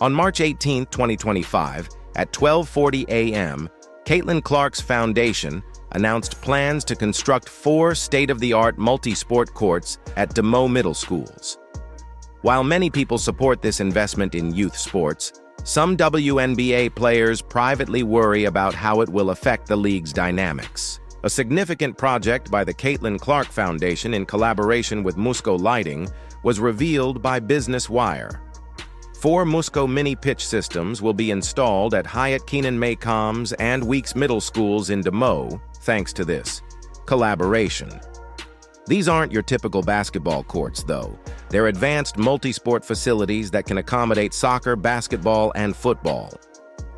On March 18, 2025, at 12:40 a.m., Caitlin Clark's foundation announced plans to construct 4 state-of-the-art multi-sport courts at DeMoe Middle Schools. While many people support this investment in youth sports, some WNBA players privately worry about how it will affect the league's dynamics. A significant project by the Caitlin Clark Foundation in collaboration with Musco Lighting was revealed by Business Wire. 4 Musco mini-pitch systems will be installed at Hyatt Keenan-Maycombs and Weeks Middle Schools in DeMoe, thanks to this collaboration. These aren't your typical basketball courts, though. They're advanced multi-sport facilities that can accommodate soccer, basketball, and football.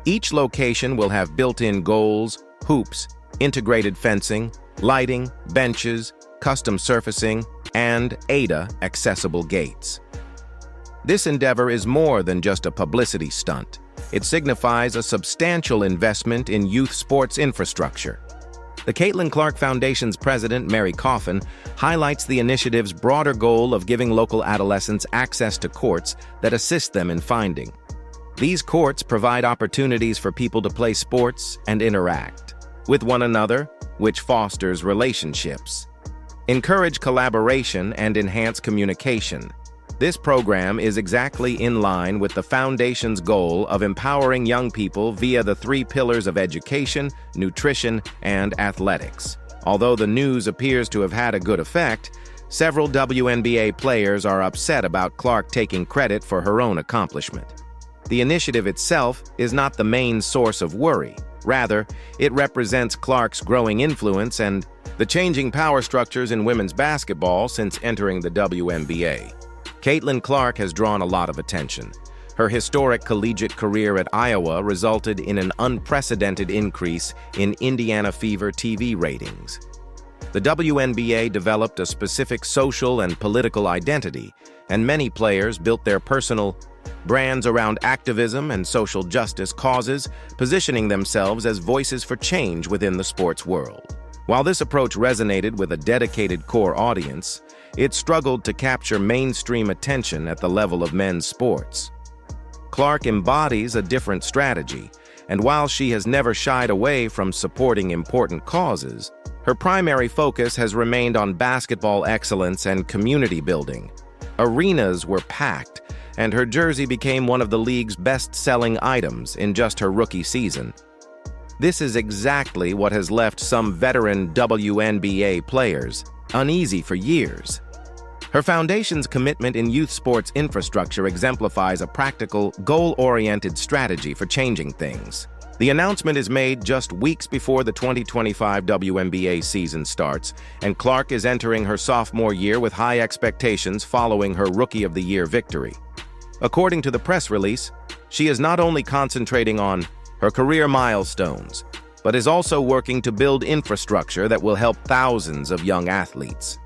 Each location will have built-in goals, hoops, integrated fencing, lighting, benches, custom surfacing, and ADA-accessible gates. This endeavor is more than just a publicity stunt. It signifies a substantial investment in youth sports infrastructure. The Caitlin Clark Foundation's president, Mary Coffin, highlights the initiative's broader goal of giving local adolescents access to courts that assist them in finding. These courts provide opportunities for people to play sports and interact with one another, which fosters relationships, encourage collaboration, and enhance communication. This program is exactly in line with the Foundation's goal of empowering young people via the 3 pillars of education, nutrition, and athletics. Although the news appears to have had a good effect, several WNBA players are upset about Clark taking credit for her own accomplishment. The initiative itself is not the main source of worry. Rather, it represents Clark's growing influence and the changing power structures in women's basketball since entering the WNBA. Caitlin Clark has drawn a lot of attention. Her historic collegiate career at Iowa resulted in an unprecedented increase in Indiana Fever TV ratings. The WNBA developed a specific social and political identity, and many players built their personal brands around activism and social justice causes, positioning themselves as voices for change within the sports world. While this approach resonated with a dedicated core audience, it struggled to capture mainstream attention at the level of men's sports. Clark embodies a different strategy, and while she has never shied away from supporting important causes, her primary focus has remained on basketball excellence and community building. Arenas were packed, and her jersey became one of the league's best-selling items in just her rookie season. This is exactly what has left some veteran WNBA players uneasy for years. Her foundation's commitment in youth sports infrastructure exemplifies a practical, goal-oriented strategy for changing things. The announcement is made just weeks before the 2025 WNBA season starts, and Clark is entering her sophomore year with high expectations following her Rookie of the Year victory. According to the press release, she is not only concentrating on her career milestones, but is also working to build infrastructure that will help thousands of young athletes.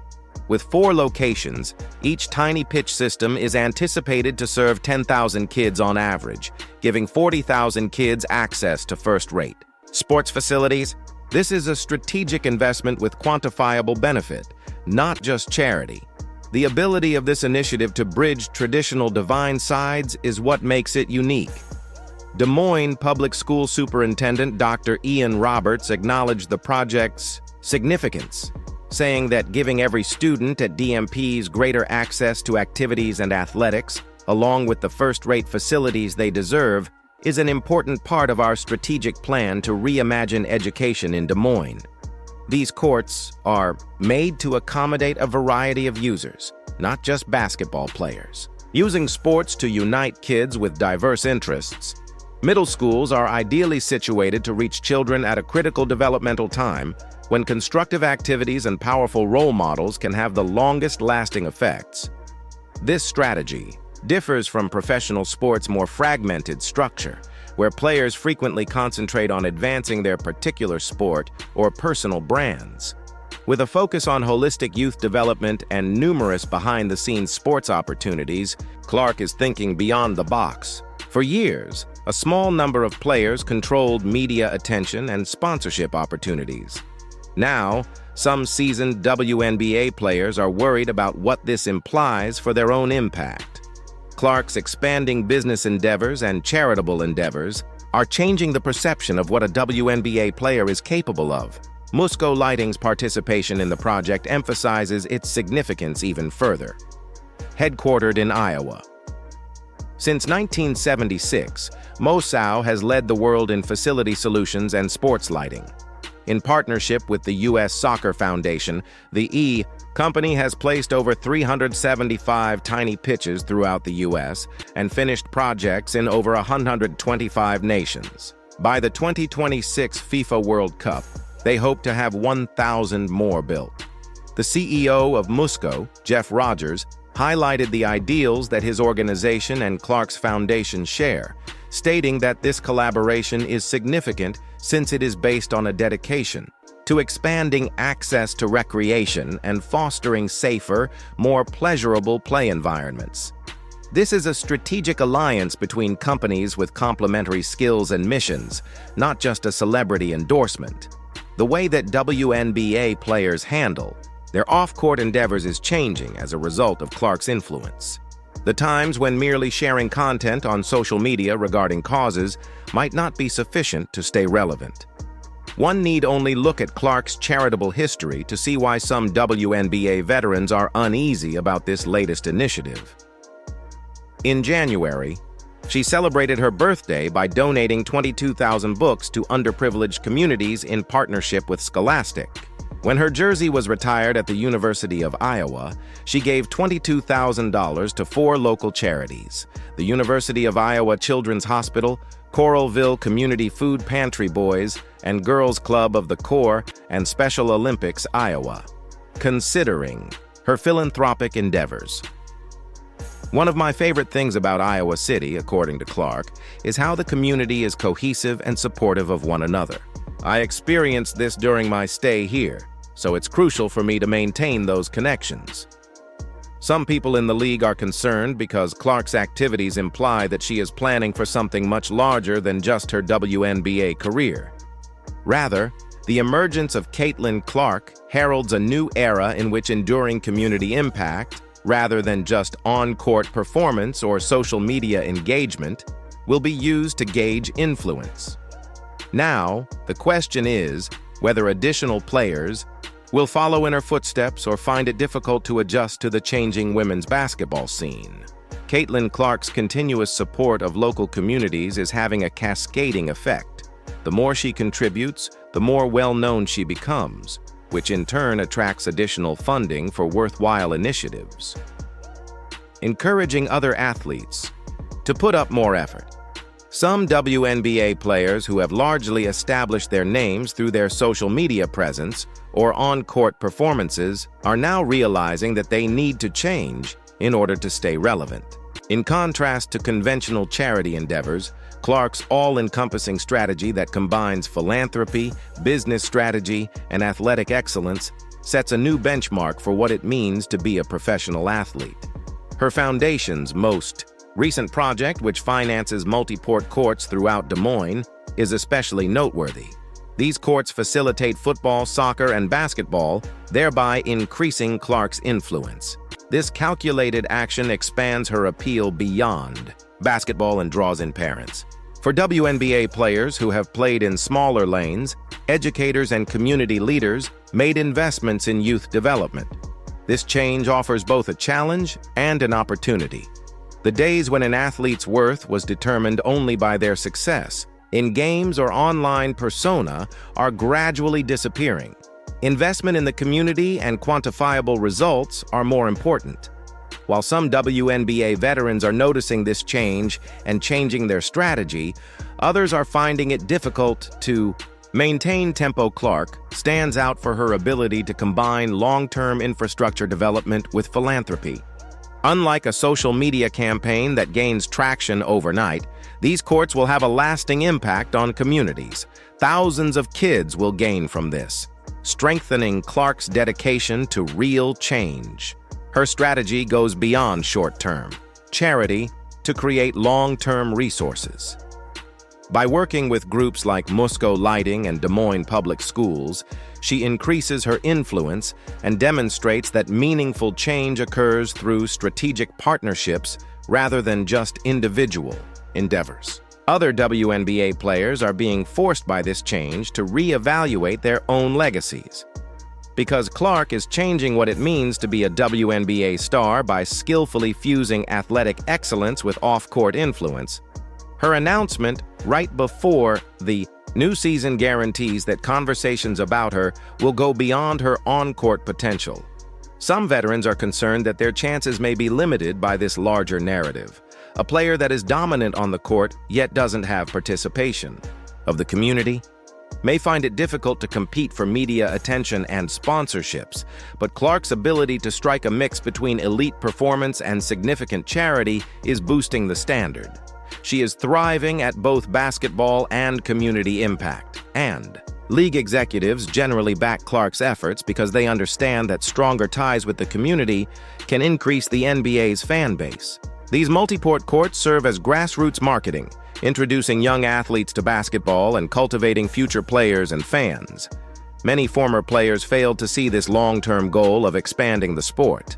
With 4 locations, each tiny pitch system is anticipated to serve 10,000 kids on average, giving 40,000 kids access to first-rate sports facilities. This is a strategic investment with quantifiable benefit, not just charity. The ability of this initiative to bridge traditional divine sides is what makes it unique. Des Moines Public School Superintendent Dr. Ian Roberts acknowledged the project's significance, saying that giving every student at DMPs greater access to activities and athletics, along with the first-rate facilities they deserve, is an important part of our strategic plan to reimagine education in Des Moines. These courts are made to accommodate a variety of users, not just basketball players. Using sports to unite kids with diverse interests, middle schools are ideally situated to reach children at a critical developmental time when constructive activities and powerful role models can have the longest-lasting effects. This strategy differs from professional sports' more fragmented structure, where players frequently concentrate on advancing their particular sport or personal brands. With a focus on holistic youth development and numerous behind-the-scenes sports opportunities, Clark is thinking beyond the box. For years, a small number of players controlled media attention and sponsorship opportunities. Now, some seasoned WNBA players are worried about what this implies for their own impact. Clark's expanding business endeavors and charitable endeavors are changing the perception of what a WNBA player is capable of. Musco Lighting's participation in the project emphasizes its significance even further. Headquartered in Iowa. Since 1976, Musco has led the world in facility solutions and sports lighting. In partnership with the U.S. Soccer Foundation, the E company has placed over 375 tiny pitches throughout the U.S. and finished projects in over 125 nations. By the 2026 FIFA World Cup, they hope to have 1,000 more built. The CEO of Musco, Jeff Rogers, highlighted the ideals that his organization and Clark's Foundation share, stating that this collaboration is significant since it is based on a dedication to expanding access to recreation and fostering safer, more pleasurable play environments. This is a strategic alliance between companies with complementary skills and missions, not just a celebrity endorsement. The way that WNBA players handle their off-court endeavors is changing as a result of Clark's influence. The times when merely sharing content on social media regarding causes might not be sufficient to stay relevant. One need only look at Clark's charitable history to see why some WNBA veterans are uneasy about this latest initiative. In January, she celebrated her birthday by donating 22,000 books to underprivileged communities in partnership with Scholastic. When her jersey was retired at the University of Iowa, she gave $22,000 to 4 local charities: the University of Iowa Children's Hospital, Coralville Community Food Pantry Boys, and Girls Club of the Corps, and Special Olympics Iowa. Considering her philanthropic endeavors. One of my favorite things about Iowa City, according to Clark, is how the community is cohesive and supportive of one another. I experienced this during my stay here, so it's crucial for me to maintain those connections. Some people in the league are concerned because Clark's activities imply that she is planning for something much larger than just her WNBA career. Rather, the emergence of Caitlin Clark heralds a new era in which enduring community impact, rather than just on-court performance or social media engagement, will be used to gauge influence. Now, the question is whether additional players will follow in her footsteps or find it difficult to adjust to the changing women's basketball scene. Caitlin Clark's continuous support of local communities is having a cascading effect. The more she contributes, the more well-known she becomes, which in turn attracts additional funding for worthwhile initiatives. Encouraging other athletes to put up more effort. Some WNBA players who have largely established their names through their social media presence or on-court performances are now realizing that they need to change in order to stay relevant. In contrast to conventional charity endeavors, Clark's all-encompassing strategy that combines philanthropy, business strategy, and athletic excellence sets a new benchmark for what it means to be a professional athlete. Her foundation's most recent project, which finances multi-port courts throughout Des Moines, is especially noteworthy. These courts facilitate football, soccer, and basketball, thereby increasing Clark's influence. This calculated action expands her appeal beyond basketball and draws in parents. For WNBA players who have played in smaller lanes, educators and community leaders made investments in youth development. This change offers both a challenge and an opportunity. The days when an athlete's worth was determined only by their success in games or online persona are gradually disappearing. Investment in the community and quantifiable results are more important. While some WNBA veterans are noticing this change and changing their strategy, others are finding it difficult to maintain tempo. Clark stands out for her ability to combine long-term infrastructure development with philanthropy. Unlike a social media campaign that gains traction overnight, these courts will have a lasting impact on communities. Thousands of kids will gain from this, strengthening Clark's dedication to real change. Her strategy goes beyond short-term charity to create long-term resources. By working with groups like Musco Lighting and Des Moines Public Schools, she increases her influence and demonstrates that meaningful change occurs through strategic partnerships rather than just individual endeavors. Other WNBA players are being forced by this change to reevaluate their own legacies. Because Clark is changing what it means to be a WNBA star by skillfully fusing athletic excellence with off-court influence, her announcement right before the new season guarantees that conversations about her will go beyond her on-court potential. Some veterans are concerned that their chances may be limited by this larger narrative. A player that is dominant on the court yet doesn't have participation of the community may find it difficult to compete for media attention and sponsorships, but Clark's ability to strike a mix between elite performance and significant charity is boosting the standard. She is thriving at both basketball and community impact, and league executives generally back Clark's efforts because they understand that stronger ties with the community can increase the NBA's fan base. These multi-port courts serve as grassroots marketing, introducing young athletes to basketball and cultivating future players and fans. Many former players failed to see this long-term goal of expanding the sport.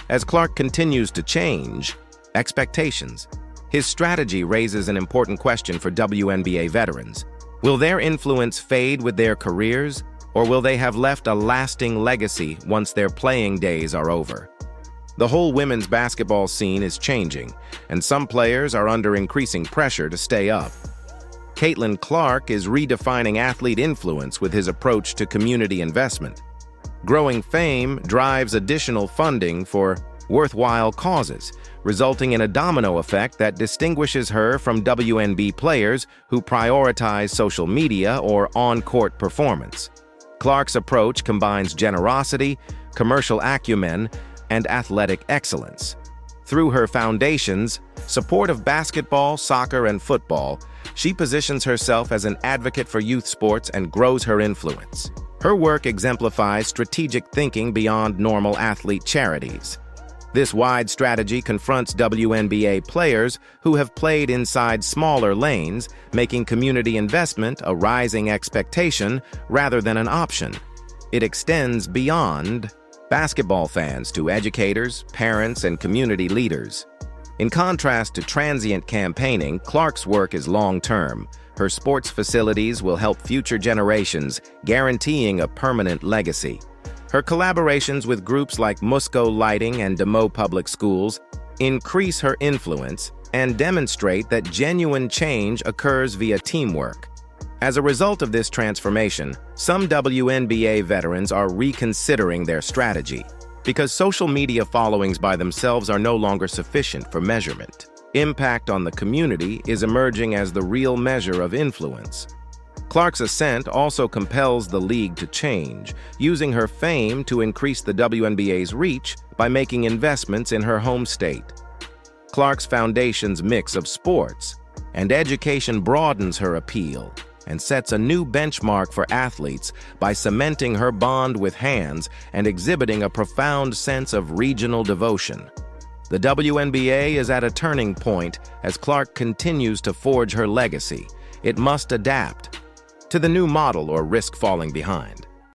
As Clark continues to change expectations, his strategy raises an important question for WNBA veterans. Will their influence fade with their careers, or will they have left a lasting legacy once their playing days are over? The whole women's basketball scene is changing, and some players are under increasing pressure to stay up. Caitlin Clark is redefining athlete influence with his approach to community investment. Growing fame drives additional funding for worthwhile causes, resulting in a domino effect that distinguishes her from WNBA players who prioritize social media or on-court performance. Clark's approach combines generosity, commercial acumen, and athletic excellence. Through her foundations, support of basketball, soccer, and football, she positions herself as an advocate for youth sports and grows her influence. Her work exemplifies strategic thinking beyond normal athlete charities. This wide strategy confronts WNBA players who have played inside smaller lanes, making community investment a rising expectation rather than an option. It extends beyond basketball fans to educators, parents, and community leaders. In contrast to transient campaigning, Clark's work is long-term. Her sports facilities will help future generations, guaranteeing a permanent legacy. Her collaborations with groups like Musco Lighting and Des Public Schools increase her influence and demonstrate that genuine change occurs via teamwork. As a result of this transformation, some WNBA veterans are reconsidering their strategy because social media followings by themselves are no longer sufficient for measurement. Impact on the community is emerging as the real measure of influence. Clark's ascent also compels the league to change, using her fame to increase the WNBA's reach by making investments in her home state. Clark's foundation's mix of sports and education broadens her appeal and sets a new benchmark for athletes by cementing her bond with hands and exhibiting a profound sense of regional devotion. The WNBA is at a turning point as Clark continues to forge her legacy. It must adapt to the new model or risk falling behind.